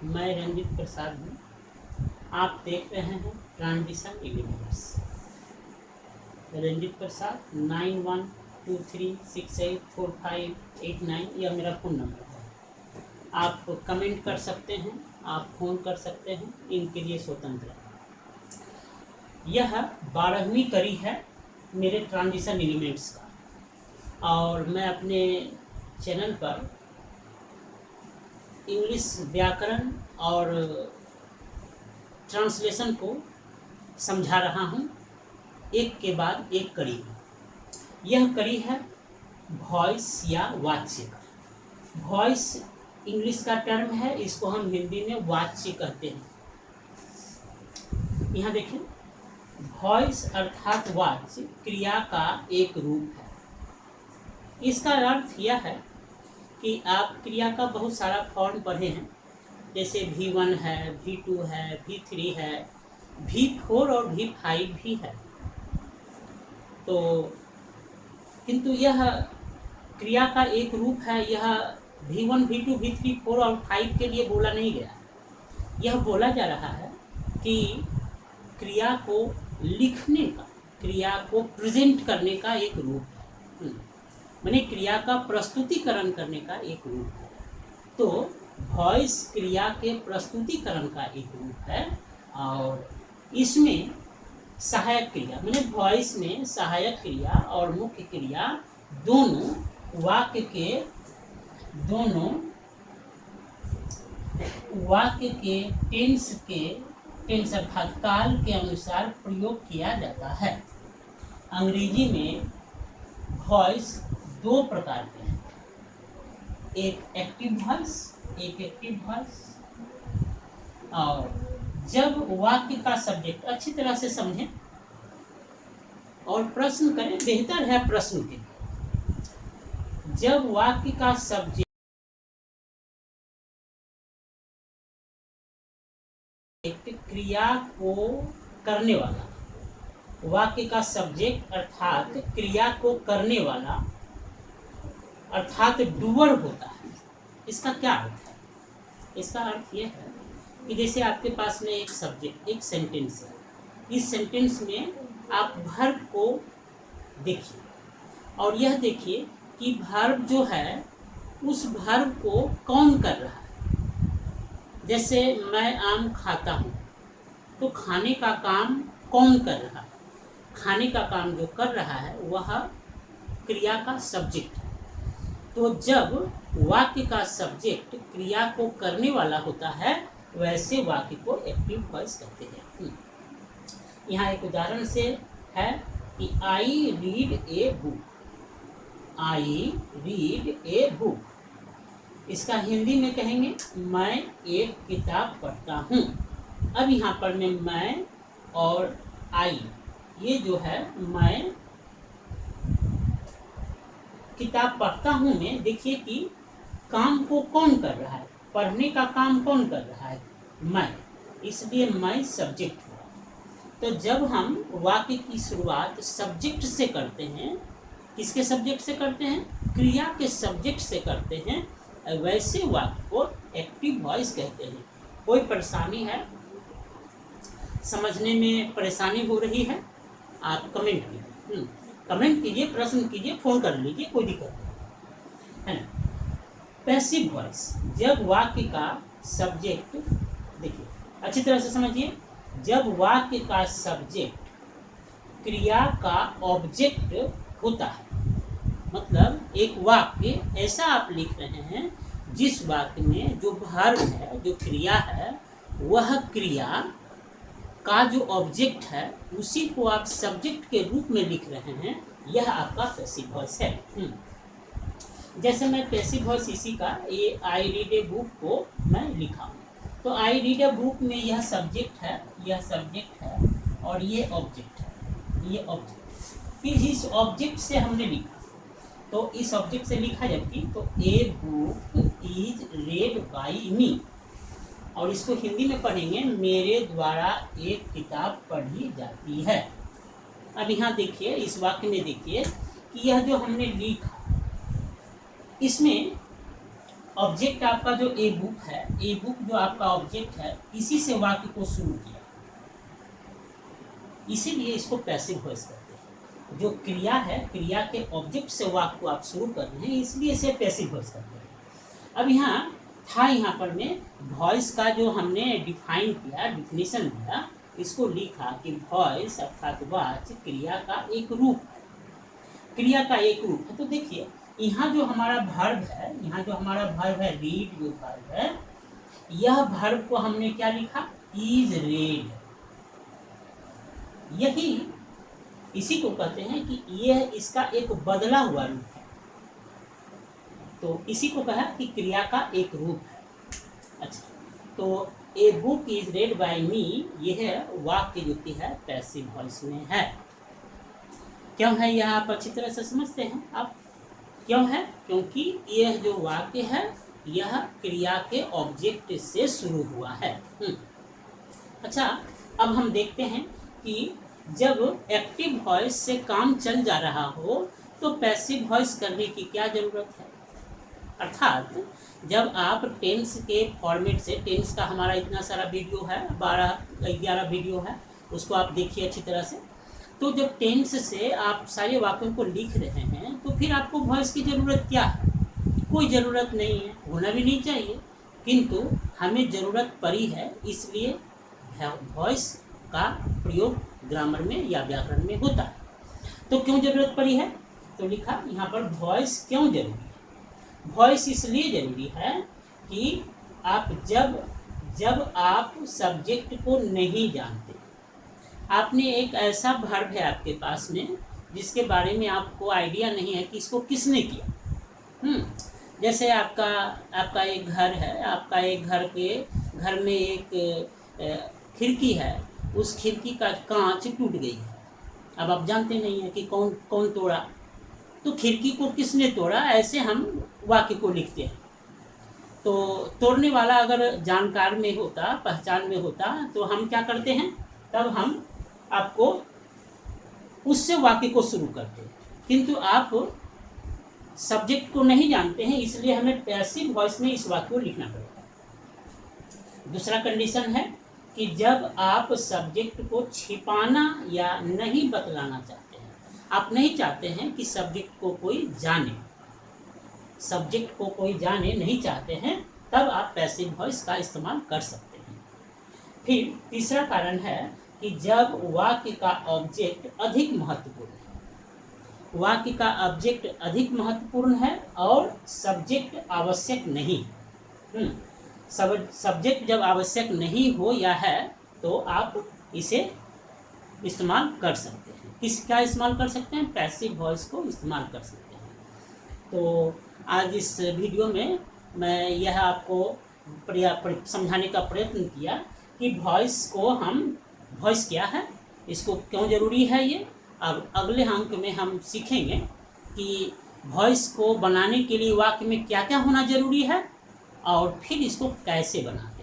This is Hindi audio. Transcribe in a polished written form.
मैं रंजित प्रसाद हूँ। आप देख रहे हैं ट्रांजिशन एलिमेंट्स। रंजित प्रसाद 9123684589 यह मेरा फ़ोन नंबर है। आप कमेंट कर सकते हैं, आप फ़ोन कर सकते हैं, इनके लिए स्वतंत्र है। यह 12वीं कड़ी है मेरे ट्रांजिशन एलिमेंट्स का, और मैं अपने चैनल पर इंग्लिश व्याकरण और ट्रांसलेशन को समझा रहा हूँ, एक के बाद एक कड़ी। यह कड़ी है वॉइस या वाच्य का। वॉइस इंग्लिश का टर्म है, इसको हम हिंदी में वाच्य कहते हैं। यहाँ देखिए, वॉइस अर्थात वाच्य क्रिया का एक रूप है। इसका अर्थ यह है कि आप क्रिया का बहुत सारा फॉर्म पढ़े हैं, जैसे V1 है, V2 है, V3 है, V4 और V5 भी है। तो किंतु यह क्रिया का एक रूप है। यह V1, V2, V3, 4 और 5 के लिए बोला नहीं गया। यह बोला जा रहा है कि क्रिया को लिखने का, क्रिया को प्रेजेंट करने का एक रूप है, माने क्रिया का प्रस्तुतिकरण करने का एक रूप है। तो वॉइस क्रिया के प्रस्तुतिकरण का एक रूप है, और इसमें सहायक क्रिया, माने वॉइस में सहायक क्रिया और मुख्य क्रिया दोनों वाक्य टेंस अर्थात काल के अनुसार प्रयोग किया जाता है। अंग्रेजी में वॉइस दो प्रकार के हैं, एक एक्टिव वॉइस, एक एक्टिव वॉइस। और जब वाक्य का सब्जेक्ट अच्छी तरह से समझें और प्रश्न करें, बेहतर है प्रश्न के। जब वाक्य का सब्जेक्ट क्रिया को करने वाला, वाक्य का सब्जेक्ट अर्थात क्रिया को करने वाला अर्थात डूअर होता है। इसका क्या अर्थ है? इसका अर्थ यह है कि जैसे आपके पास में एक सब्जेक्ट, एक सेंटेंस है। इस सेंटेंस में आप वर्ब को देखिए और यह देखिए कि वर्ब जो है उस वर्ब को कौन कर रहा है। जैसे मैं आम खाता हूँ, तो खाने का काम कौन कर रहा है? खाने का काम जो कर रहा है वह क्रिया का सब्जेक्ट है। तो जब वाक्य का सब्जेक्ट क्रिया को करने वाला होता है, वैसे वाक्य को एक्टिव वॉइस कहते हैं। यहाँ एक उदाहरण से है कि I read a book. I read a book, इसका हिंदी में कहेंगे मैं एक किताब पढ़ता हूँ। अब यहाँ पर मैं और आई, ये जो है मैं किताब पढ़ता हूँ में, देखिए कि काम को कौन कर रहा है, पढ़ने का काम कौन कर रहा है? मैं, इसलिए मैं सब्जेक्ट हुआ। तो जब हम वाक्य की शुरुआत सब्जेक्ट से करते हैं, किसके सब्जेक्ट से करते हैं? क्रिया के सब्जेक्ट से करते हैं, वैसे वाक्य को एक्टिव वॉइस कहते हैं। कोई परेशानी है, समझने में परेशानी हो रही है, आप कमेंट कीजिए, कमेंट कीजिए, प्रश्न कीजिए, फोन कर लीजिए, कोई दिक्कत नहीं है ना। पैसिव वॉइस, जब वाक्य का सब्जेक्ट, देखिए अच्छी तरह से समझिए, जब वाक्य का सब्जेक्ट क्रिया का ऑब्जेक्ट होता है, मतलब एक वाक्य ऐसा आप लिख रहे हैं जिस वाक्य में जो वर्ब है, जो क्रिया है, वह क्रिया का जो ऑब्जेक्ट है उसी को आप सब्जेक्ट के रूप में लिख रहे हैं, यह आपका पैसिव वॉइस है। जैसे मैं पैसिव वॉइस इसी का, ये आई रीड ए बुक को मैं लिखा हूँ, तो आई रीड ए बुक में यह सब्जेक्ट है, यह सब्जेक्ट है और ये ऑब्जेक्ट है, ये ऑब्जेक्ट। फिर इस ऑब्जेक्ट से हमने लिखा, तो इस ऑब्जेक्ट से लिखा जबकि, तो a book is read by me, और इसको हिंदी में पढ़ेंगे मेरे द्वारा एक किताब पढ़ी जाती है। अब यहाँ देखिए, इस वाक्य में देखिए कि यह जो हमने लिखा, इसमें ऑब्जेक्ट आपका जो ए बुक है, ए बुक जो आपका ऑब्जेक्ट है, इसी से वाक्य को शुरू किया, इसीलिए इसको पैसिव वॉइस कहते हैं। जो क्रिया है, क्रिया के ऑब्जेक्ट से वाक्य को आप शुरू कर रहे हैं, इसलिए इसे पैसिव वॉइस कहते हैं। अब यहाँ पर में वॉइस का जो हमने डिफाइन किया, डिफिनेशन दिया, इसको लिखा कि वॉइस अर्थात वाच्य क्रिया का एक रूप है, क्रिया का एक रूप है। तो देखिए यहाँ जो हमारा वर्ब है, यहाँ जो हमारा वर्ब है रीड, जो वर्ब है, यह वर्ब को हमने क्या लिखा, इज रेड। यही इसी को कहते हैं कि यह इसका एक बदला हुआ रूप है। तो इसी को कहा कि क्रिया का एक रूप है। अच्छा, तो a book is read by me, यह वाक्य जो कि है पैसिव वॉइस में है। क्यों है यह, आप अच्छी तरह से समझते हैं आप क्यों है, क्योंकि यह जो वाक्य है यह क्रिया के ऑब्जेक्ट से शुरू हुआ है। अच्छा, अब हम देखते हैं कि जब एक्टिव वॉइस से काम चल जा रहा हो तो पैसिव वॉइस करने की क्या ज़रूरत है। अर्थात जब आप टेंस के फॉर्मेट से, टेंस का हमारा इतना सारा वीडियो है, 12-11 वीडियो है, उसको आप देखिए अच्छी तरह से। तो जब टेंस से आप सारे वाक्यों को लिख रहे हैं तो फिर आपको वॉइस की ज़रूरत क्या है, कोई ज़रूरत नहीं है, होना भी नहीं चाहिए, किंतु हमें ज़रूरत पड़ी है, इसलिए वॉइस का प्रयोग ग्रामर में या व्याकरण में होता है। तो क्यों ज़रूरत पड़ी है, तो लिखा यहाँ पर वॉइस क्यों जरूरी है। वॉइस इसलिए ज़रूरी है कि आप जब आप सब्जेक्ट को नहीं जानते, आपने एक ऐसा वर्ब है आपके पास में जिसके बारे में आपको आइडिया नहीं है कि इसको किसने किया। जैसे आपका एक घर है, आपका एक घर में एक खिड़की है, उस खिड़की का कांच टूट गई है। अब आप जानते नहीं हैं कि कौन तोड़ा, तो खिड़की को किसने तोड़ा, ऐसे हम वाक्य को लिखते हैं। तो तोड़ने वाला अगर जानकार में होता, पहचान में होता, तो हम क्या करते हैं, तब हम आपको उससे वाक्य को शुरू करते हैं। किंतु आप सब्जेक्ट को नहीं जानते हैं, इसलिए हमें पैसिव वॉइस में इस वाक्य को लिखना पड़ेगा। दूसरा कंडीशन है कि जब आप सब्जेक्ट को छिपाना या नहीं बतलाना चाहते हैं, आप नहीं चाहते हैं कि सब्जेक्ट को कोई जाने, सब्जेक्ट को कोई जाने नहीं चाहते हैं, तब आप पैसिव वॉइस का इस्तेमाल कर सकते हैं। फिर तीसरा कारण है कि जब वाक्य का ऑब्जेक्ट अधिक महत्वपूर्ण है, वाक्य का ऑब्जेक्ट अधिक महत्वपूर्ण है और सब्जेक्ट आवश्यक नहीं। सब्जेक्ट जब आवश्यक नहीं हो या है तो आप इसे इस्तेमाल कर सकते हैं। किसका इस्तेमाल कर सकते हैं, पैसिव वॉइस को इस्तेमाल कर सकते हैं। तो आज इस वीडियो में मैं यह आपको समझाने का प्रयत्न किया कि वॉइस क्या है, इसको क्यों ज़रूरी है ये। अब अगले अंक में हम सीखेंगे कि वॉइस को बनाने के लिए वाक्य में क्या क्या होना ज़रूरी है और फिर इसको कैसे बनाना।